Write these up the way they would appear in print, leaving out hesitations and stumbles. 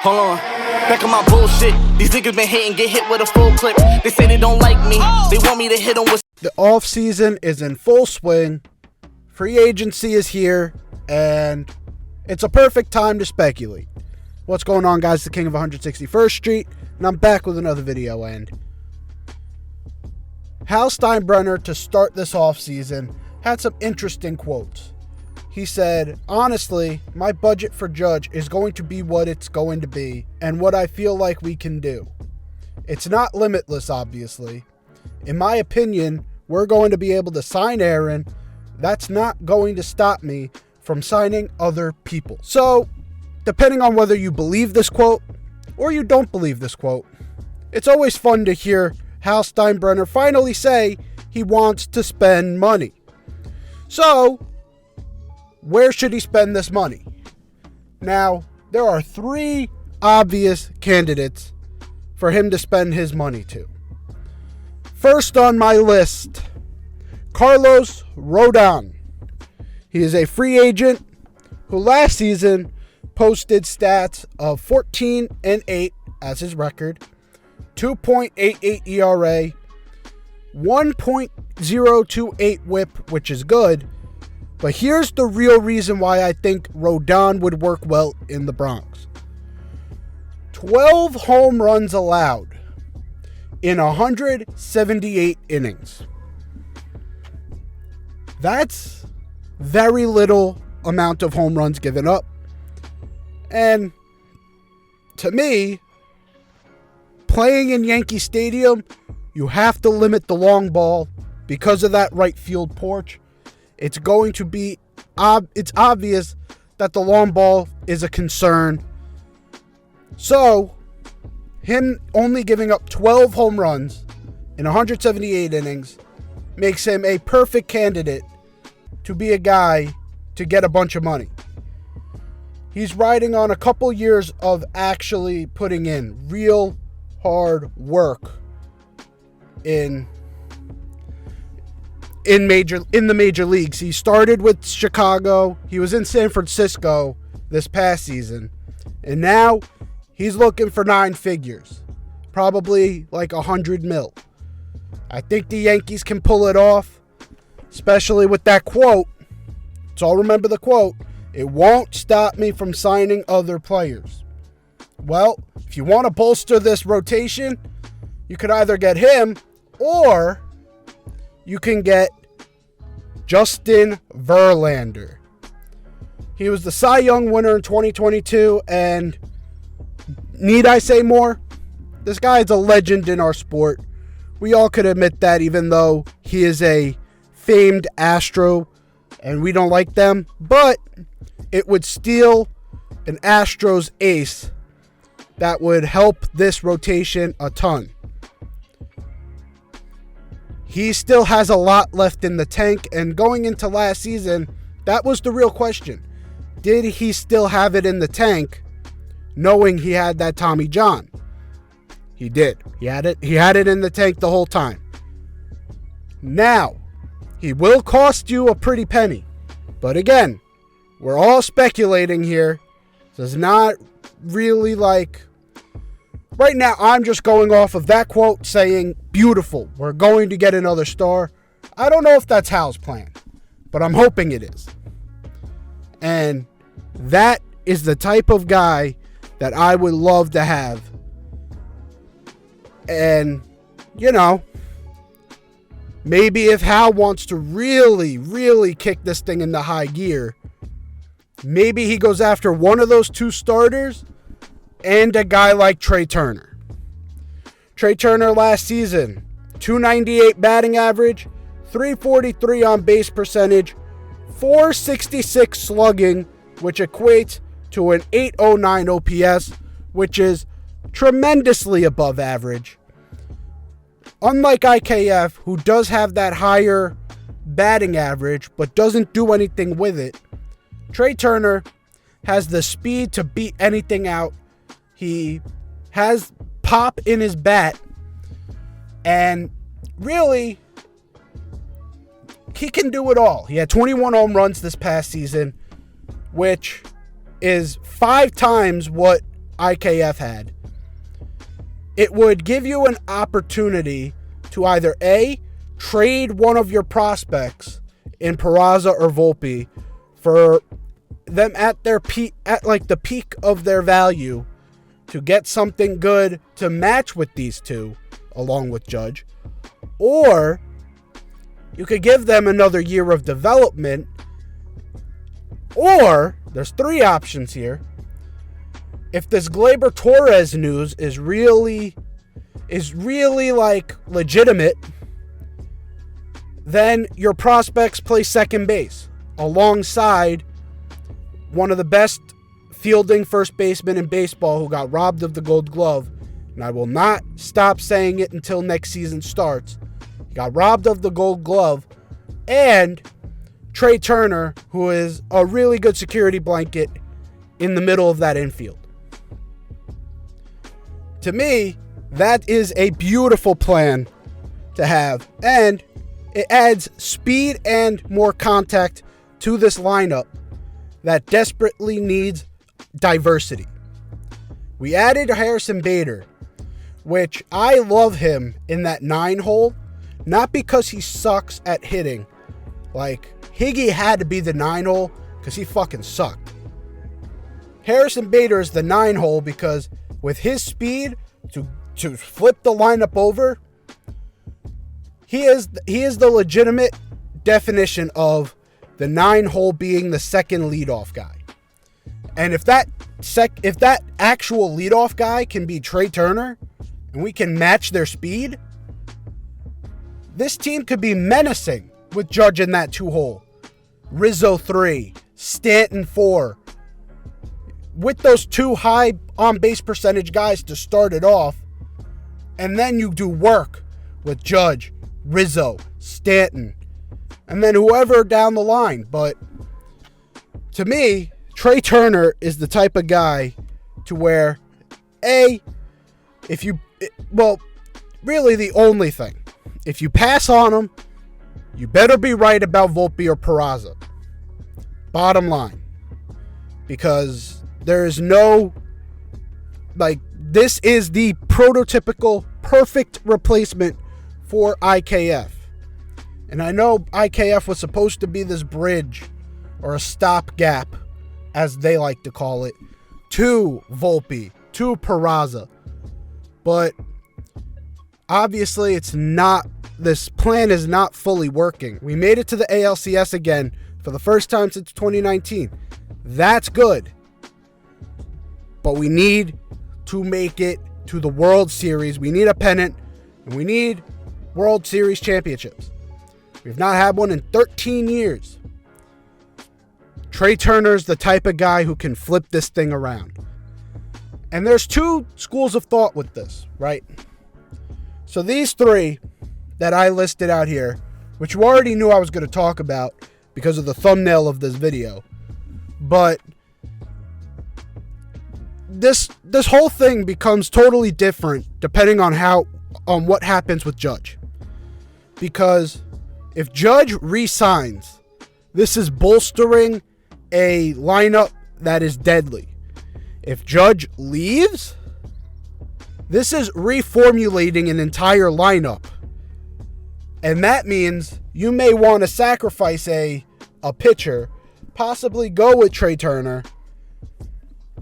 Hold on, back on my bullshit. These niggas been hitting, get hit with a full clip. They say they don't like me, they want me to hit them with. The off season is in full swing. Free agency is here, and it's a perfect time to speculate. What's going on, guys? The King of 161st Street, and I'm back with another video. And Hal Steinbrenner, to start this off season, had some interesting quotes. He said, honestly, my budget for Judge is going to be what it's going to be and what I feel like we can do. It's not limitless, obviously. In my opinion, we're going to be able to sign Aaron. That's not going to stop me from signing other people. So, depending on whether you believe this quote or you don't believe this quote, it's always fun to hear Hal Steinbrenner finally say he wants to spend money. So, where should he spend this money? Now, there are three obvious candidates for him to spend his money to. First on my list, Carlos Rodon. He is a free agent who last season posted stats of 14-8 as his record, 2.88 ERA, 1.028 whip, which is good. But here's the real reason why I think Rodon would work well in the Bronx. 12 home runs allowed in 178 innings. That's very little amount of home runs given up. And to me, playing in Yankee Stadium, you have to limit the long ball because of that right field porch. It's going to be, it's obvious that the long ball is a concern. So, him only giving up 12 home runs in 178 innings makes him a perfect candidate to be a guy to get a bunch of money. He's riding on a couple years of actually putting in real hard work in the major leagues. He started with Chicago. He was in San Francisco this past season. And now he's looking for 9 figures. Probably like $100 million. I think the Yankees can pull it off, especially with that quote. So I'll remember the quote. It won't stop me from signing other players. Well, if you want to bolster this rotation, you could either get him or you can get Justin Verlander. He was the Cy Young winner in 2022, and need I say more? This guy is a legend in our sport. We all could admit that, even though he is a famed Astro, and we don't like them, but it would steal an Astros ace that would help this rotation a ton. He still has a lot left in the tank, and going into last season, that was the real question. Did he still have it in the tank, knowing he had that Tommy John? He did. He had it in the tank the whole time. Now, he will cost you a pretty penny. But again, we're all speculating here. So it's not really like... Right now, I'm just going off of that quote saying, beautiful, we're going to get another star. I don't know if that's Hal's plan, but I'm hoping it is. And that is the type of guy that I would love to have. And, you know, maybe if Hal wants to really, really kick this thing into high gear, maybe he goes after one of those 2 starters and a guy like Trea Turner. Trea Turner last season, 298 batting average, 343 on base percentage, 466 slugging, which equates to an 809 OPS, which is tremendously above average. Unlike IKF, who does have that higher batting average but doesn't do anything with it, Trea Turner has the speed to beat anything out. He has pop in his bat, and really, he can do it all. He had 21 home runs this past season, which is 5 times what IKF had. It would give you an opportunity to either A, trade one of your prospects in Peraza or Volpe for them at their peak, at like the peak of their value, to get something good to match with these two along with Judge, or you could give them another year of development, or there's three options here. If this Gleyber Torres news is really like legitimate, then your prospects play second base alongside one of the best fielding first basemen in baseball who got robbed of the Gold Glove. And I will not stop saying it until next season starts. He got robbed of the Gold Glove. And Trea Turner, who is a really good security blanket in the middle of that infield. To me, that is a beautiful plan to have. And it adds speed and more contact to this lineup that desperately needs diversity. We added Harrison Bader, which I love him in that 9 hole, not because he sucks at hitting. Like, Higgy had to be the 9 hole because he fucking sucked. Harrison Bader is the 9 hole because with his speed to flip the lineup over, he is the legitimate definition of the 9 hole being the second leadoff guy. And if that actual leadoff guy can be Trea Turner and we can match their speed, this team could be menacing with Judge in that 2 hole. Rizzo 3, Stanton 4. With those 2 high on-base percentage guys to start it off, and then you do work with Judge, Rizzo, Stanton, and then whoever down the line. But to me, Trea Turner is the type of guy to where, really the only thing, if you pass on him, you better be right about Volpe or Peraza. Bottom line. Because there is no, this is the prototypical perfect replacement for IKF. And I know IKF was supposed to be this bridge or a stopgap, as they like to call it, to Volpe, to Peraza. But obviously it's not, this plan is not fully working. We made it to the ALCS again for the first time since 2019. That's good. But we need to make it to the World Series. We need a pennant, and we need World Series championships. We've not had one in 13 years. Trea Turner's the type of guy who can flip this thing around. And there's 2 schools of thought with this, right? So these 3 that I listed out here, which you already knew I was going to talk about because of the thumbnail of this video, but this whole thing becomes totally different depending on what happens with Judge. Because if Judge re-signs, this is bolstering a lineup that is deadly. If Judge leaves, this is reformulating an entire lineup. And that means you may want to sacrifice a pitcher, possibly go with Trea Turner,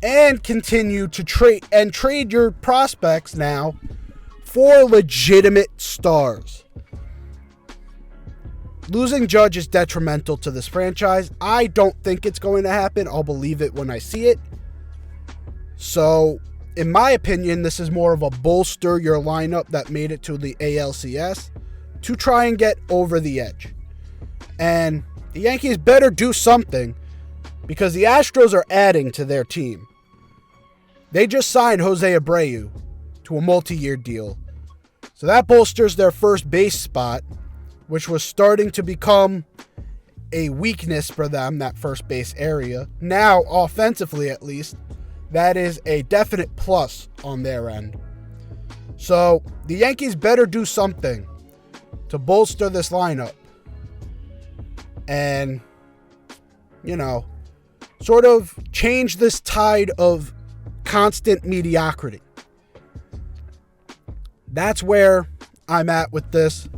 and continue to trade your prospects now for legitimate stars. Losing Judge is detrimental to this franchise. I don't think it's going to happen. I'll believe it when I see it. So, in my opinion, this is more of a bolster your lineup that made it to the ALCS to try and get over the edge. And the Yankees better do something because the Astros are adding to their team. They just signed Jose Abreu to a multi-year deal. So that bolsters their first base spot, which was starting to become a weakness for them, that first base area. Now, offensively at least, that is a definite plus on their end. So the Yankees better do something to bolster this lineup and, sort of change this tide of constant mediocrity. That's where I'm at with this.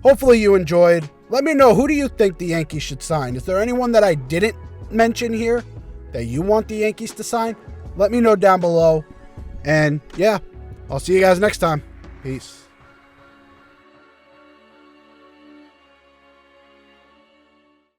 Hopefully you enjoyed. Let me know, who do you think the Yankees should sign? Is there anyone that I didn't mention here that you want the Yankees to sign? Let me know down below. And yeah, I'll see you guys next time. Peace.